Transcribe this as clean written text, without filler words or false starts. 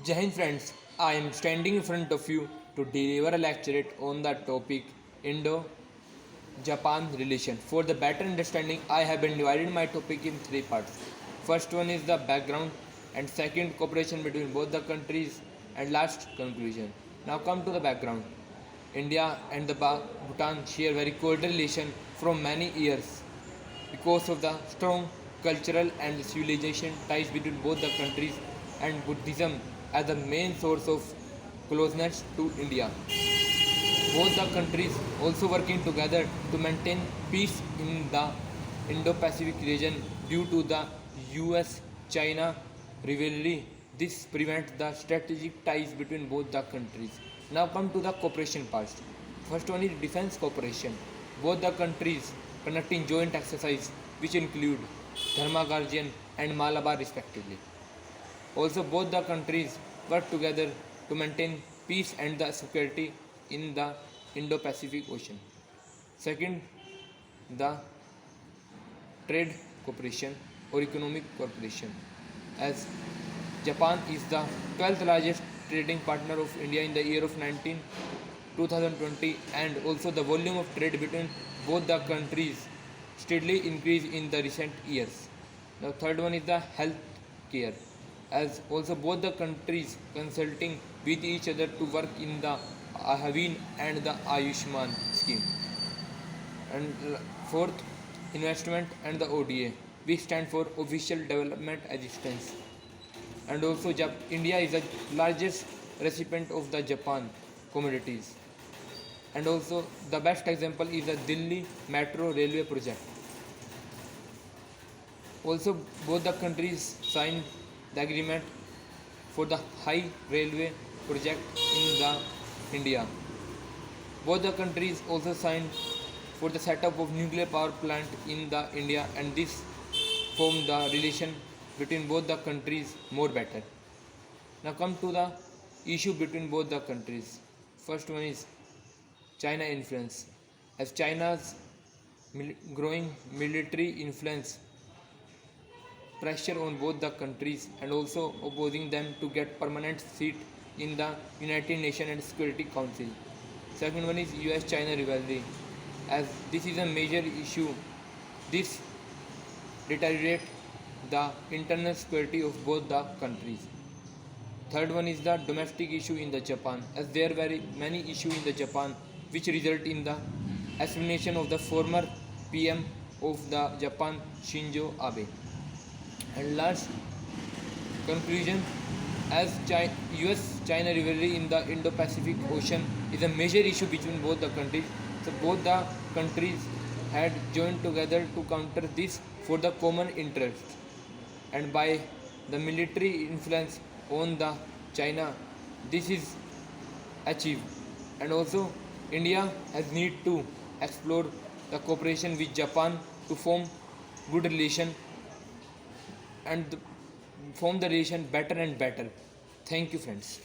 Jai Hind friends, I am standing in front of you to deliver a lecturate on the topic Indo-Japan relation. For the better understanding, I have been divided my topic in three parts. First one is the background, and second cooperation between both the countries, and last conclusion. Now come to the background. India and the Bhutan share very cordial relation from many years because of the strong cultural and civilization ties between both the countries and Buddhism as the main source of closeness to India. Both the countries also working together to maintain peace in the Indo-Pacific region due to the US-China rivalry. This prevents the strategic ties between both the countries. Now come to the cooperation part. First one is defense cooperation. Both the countries conducting joint exercise which include Dharma Guardian and Malabar respectively. Also both the countries work together to maintain peace and the security in the Indo-Pacific Ocean. Second, the trade cooperation or economic cooperation, as Japan is the 12th largest trading partner of India in the year of 2020, and also the volume of trade between both the countries steadily increased in the recent years. The third one is the health care, as also both the countries consulting with each other to work in the Ahavin and the Ayushman scheme. And fourth, investment and the ODA, which stand for Official Development Assistance. And also India is the largest recipient of the Japan commodities. And also the best example is the Delhi Metro Railway project. Also both the countries signed the agreement for the high railway project in the India. Both the countries also signed for the setup of nuclear power plant in the India, and this formed the relation between both the countries more better. Now come to the issue between both the countries. First one is China influence, as China's growing military influence pressure on both the countries and also opposing them to get permanent seat in the United Nations and Security Council. Second one is US-China rivalry, as this is a major issue. This deteriorates the internal security of both the countries. Third one is the domestic issue in the Japan, as there are very many issues in the Japan which result in the assassination of the former PM of the Japan, Shinzo Abe. And last conclusion, as US-China rivalry in the Indo-Pacific Ocean is a major issue between both the countries, so both the countries had joined together to counter this for the common interest, and by the military influence on the China, this is achieved. And also India has need to explore the cooperation with Japan to form good relation and form the relation better and better. Thank you friends.